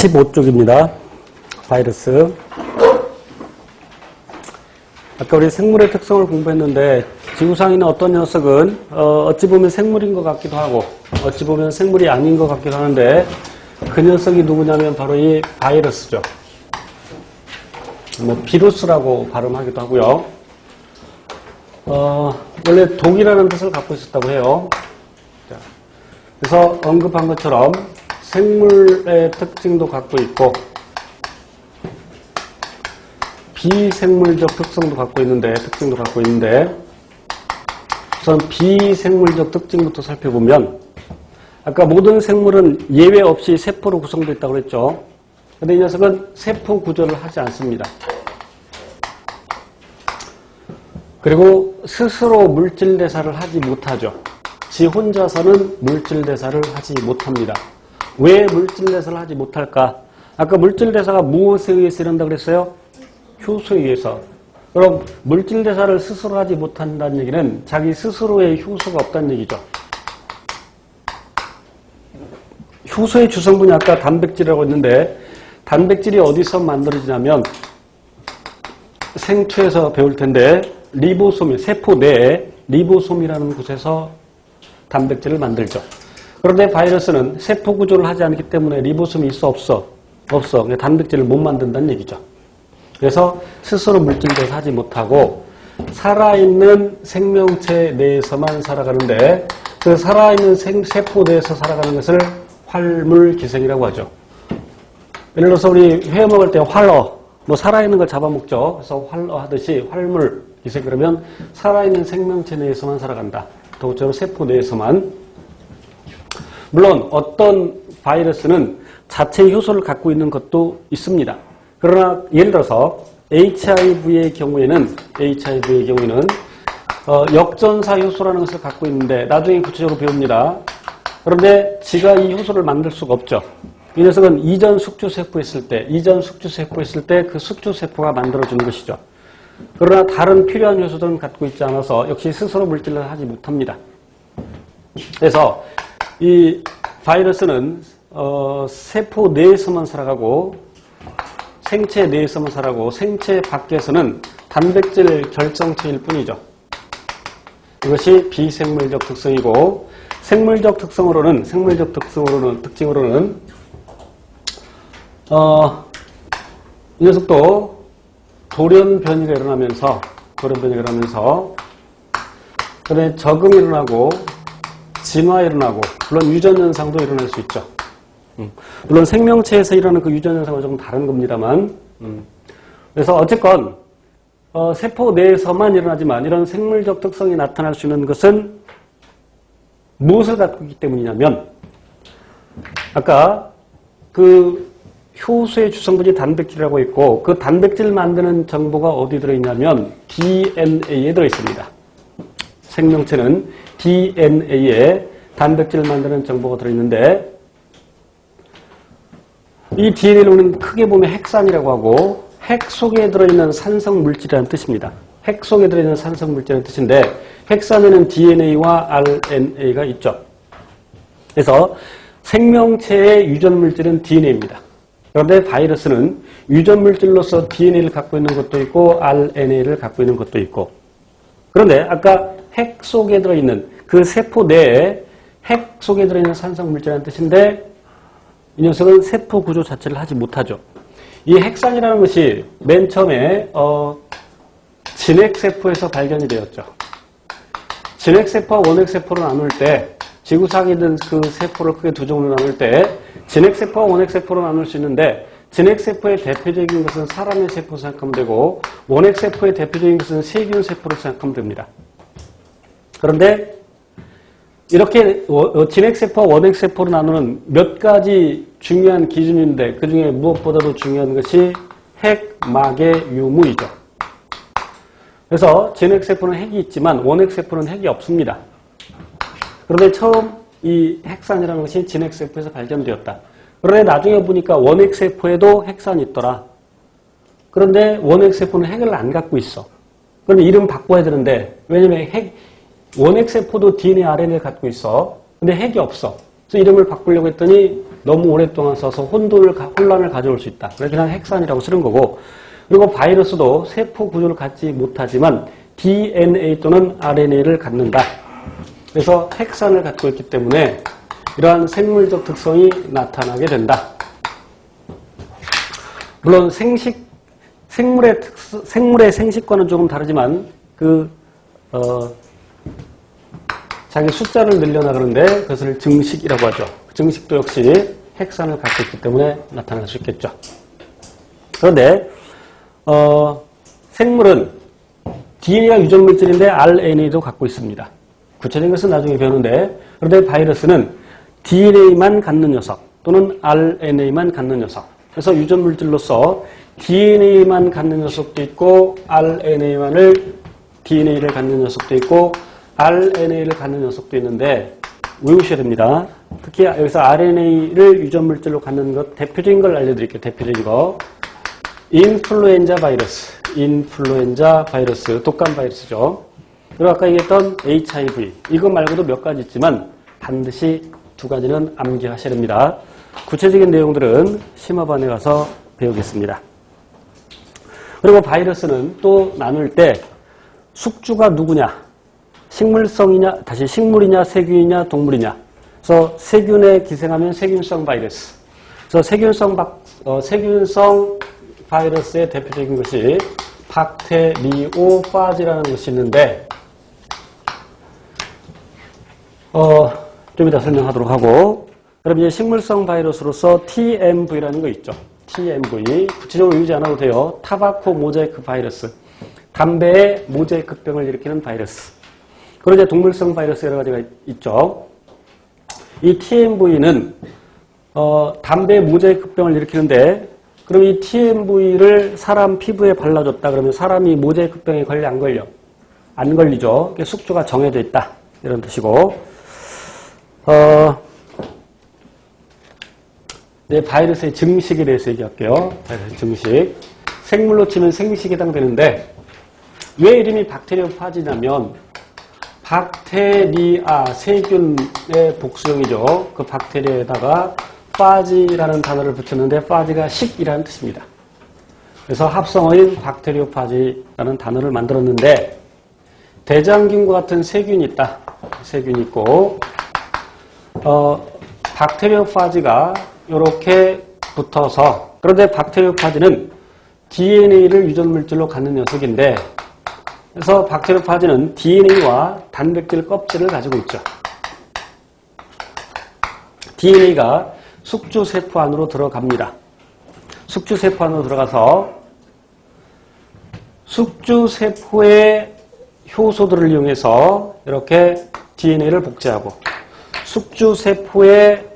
15쪽입니다. 바이러스. 아까 우리 생물의 특성을 공부했는데 지구상에 있는 어떤 녀석은 어찌 보면 생물인 것 같기도 하고 어찌 보면 생물이 아닌 것 같기도 하는데 그 녀석이 누구냐면 바로 이 바이러스죠. 뭐 비루스라고 발음하기도 하고요. 원래 독이라는 뜻을 갖고 있었다고 해요. 자, 그래서 언급한 것처럼 생물의 특징도 갖고 있고 비생물적 특성도 갖고 있는데 우선 비생물적 특징부터 살펴보면 아까 모든 생물은 예외 없이 세포로 구성되어 있다고 그랬죠. 근데 이 녀석은 세포 구조를 하지 않습니다. 그리고 스스로 물질 대사를 하지 못하죠. 지 혼자서는 물질 대사를 하지 못합니다. 왜 물질 대사를 하지 못할까? 아까 물질 대사가 무엇에 의해서 이런다고 그랬어요? 효소에 의해서. 그럼 물질 대사를 스스로 하지 못한다는 얘기는 자기 스스로의 효소가 없다는 얘기죠. 효소의 주성분이 아까 단백질이라고 했는데 단백질이 어디서 만들어지냐면 생초에서 배울 텐데 리보솜이 세포 내에 리보솜이라는 곳에서 단백질을 만들죠. 그런데 바이러스는 세포 구조를 하지 않기 때문에 리보솜이 있어 없어? 없어. 단백질을 못 만든다는 얘기죠. 그래서 스스로 물질대사 하지 못하고 살아있는 생명체 내에서만 살아가는데 그 살아있는 세포 내에서 살아가는 것을 활물기생이라고 하죠. 예를 들어서 우리 회 먹을 때 활어, 뭐 살아있는 걸 잡아먹죠. 그래서 활어 하듯이 활물기생 그러면 살아있는 생명체 내에서만 살아간다. 더욱처럼 세포 내에서만. 물론 어떤 바이러스는 자체 효소를 갖고 있는 것도 있습니다. 그러나 예를 들어서 HIV의 경우에는 역전사 효소라는 것을 갖고 있는데 나중에 구체적으로 배웁니다. 그런데 지가 이 효소를 만들 수가 없죠. 이 녀석은 이전 숙주세포 있을 때 그 숙주세포가 만들어주는 것이죠. 그러나 다른 필요한 효소들은 갖고 있지 않아서 역시 스스로 물질을 하지 못합니다. 그래서 이 바이러스는 세포 내에서만 살아가고 생체 내에서만 살아가고 생체 밖에서는 단백질 결정체일 뿐이죠. 이것이 비생물적 특성이고 생물적 특징으로는 이 녀석도 돌연 변이가 일어나면서 그다음에 적응이 일어나고 진화 일어나고 물론 유전 현상도 일어날 수 있죠. 물론 생명체에서 일어나는 그 유전 현상은 조금 다른 겁니다만 그래서 어쨌건 세포 내에서만 일어나지만 이런 생물적 특성이 나타날 수 있는 것은 무엇을 갖고 있기 때문이냐면 아까 그 효소의 주성분이 단백질이라고 있고 그 단백질을 만드는 정보가 어디 들어있냐면 DNA에 들어있습니다. 생명체는 DNA에 단백질을 만드는 정보가 들어있는데 이 DNA를 우리는 크게 보면 핵산이라고 하고 핵 속에 들어있는 산성물질이라는 뜻입니다. 핵 속에 들어있는 산성물질이라는 뜻인데 핵산에는 DNA와 RNA가 있죠. 그래서 생명체의 유전물질은 DNA입니다. 그런데 바이러스는 유전물질로서 DNA를 갖고 있는 것도 있고 RNA를 갖고 있는 것도 있고 그런데 아까 핵 속에 들어있는 그 세포 내에 핵 속에 들어있는 산성물질이라는 뜻인데 이 녀석은 세포 구조 자체를 하지 못하죠. 이 핵산이라는 것이 맨 처음에 진핵세포에서 발견이 되었죠. 진핵세포와 원핵세포를 나눌 때 지구상에 있는 그 세포를 크게 두 종류로 나눌 때 진핵세포와 원핵세포로 나눌 수 있는데 진핵세포의 대표적인 것은 사람의 세포로 생각하면 되고 원핵세포의 대표적인 것은 세균세포로 생각하면 됩니다. 그런데 이렇게 진핵세포와 원핵세포로 나누는 몇 가지 중요한 기준인데 그 중에 무엇보다도 중요한 것이 핵막의 유무이죠. 그래서 진핵세포는 핵이 있지만 원핵세포는 핵이 없습니다. 그런데 처음 이 핵산이라는 것이 진핵세포에서 발견되었다. 그런데 나중에 보니까 원핵세포에도 핵산이 있더라. 그런데 원핵세포는 핵을 안 갖고 있어. 그런데 이름 바꿔야 되는데 왜냐면 원핵세포도 DNA, RNA를 갖고 있어. 근데 핵이 없어. 그래서 이름을 바꾸려고 했더니 너무 오랫동안 써서 혼란을 가져올 수 있다. 그래서 그냥 핵산이라고 쓰는 거고, 그리고 바이러스도 세포 구조를 갖지 못하지만 DNA 또는 RNA를 갖는다. 그래서 핵산을 갖고 있기 때문에 이러한 생물적 특성이 나타나게 된다. 물론 생물의 생식과는 조금 다르지만 자기 숫자를 늘려나가는데 그것을 증식이라고 하죠. 증식도 역시 핵산을 갖고 있기 때문에 나타날 수 있겠죠. 그런데 생물은 DNA가 유전물질인데 RNA도 갖고 있습니다. 구체적인 것은 나중에 배우는데, 그런데 바이러스는 DNA만 갖는 녀석 또는 RNA만 갖는 녀석. 그래서 유전물질로서 DNA만 갖는 녀석도 있고 DNA를 갖는 녀석도 있고 RNA를 갖는 녀석도 있는데 외우셔야 됩니다. 특히 여기서 RNA를 유전물질로 갖는 것 대표적인 걸 알려드릴게요. 대표적인 거. 인플루엔자 바이러스, 독감 바이러스죠. 그리고 아까 얘기했던 HIV, 이거 말고도 몇 가지 있지만 반드시 두 가지는 암기하셔야 됩니다. 구체적인 내용들은 심화반에 가서 배우겠습니다. 그리고 바이러스는 또 나눌 때 숙주가 누구냐, 식물이냐, 세균이냐, 동물이냐. 그래서 세균에 기생하면 세균성 바이러스. 그래서 세균성 바이러스의 대표적인 것이 박테리오파지라는 것이 있는데, 좀 이따 설명하도록 하고, 그럼 이제 식물성 바이러스로서 TMV라는 거 있죠. TMV. 구체적으로 외우지 않아도 돼요. 타바코 모자이크 바이러스. 담배의 모자이크병을 일으키는 바이러스. 그리고 이제 동물성 바이러스 여러 가지가 있죠. 이 TMV는 담배의 모자이크병을 일으키는데, 그럼 이 TMV를 사람 피부에 발라줬다 그러면 사람이 모자이크병에 걸려 안 걸려? 안 걸리죠. 숙주가 정해져 있다. 이런 뜻이고, 네, 바이러스의 증식에 대해서 얘기할게요. 바이러스 증식. 생물로 치면 생식에 해당되는데, 왜 이름이 박테리오파지냐면, 박테리아, 세균의 복수형이죠. 그 박테리아에다가 파지라는 단어를 붙였는데, 파지가 식이라는 뜻입니다. 그래서 합성어인 박테리오파지라는 단어를 만들었는데, 대장균과 같은 세균이 있다. 세균이 있고, 박테리오파지가 이렇게 붙어서, 그런데 박테리오파지는 DNA를 유전물질로 갖는 녀석인데, 그래서 박테리오파지는 DNA와 단백질 껍질을 가지고 있죠. DNA가 숙주세포 안으로 들어갑니다. 숙주세포 안으로 들어가서 숙주세포의 효소들을 이용해서 이렇게 DNA를 복제하고, 숙주세포의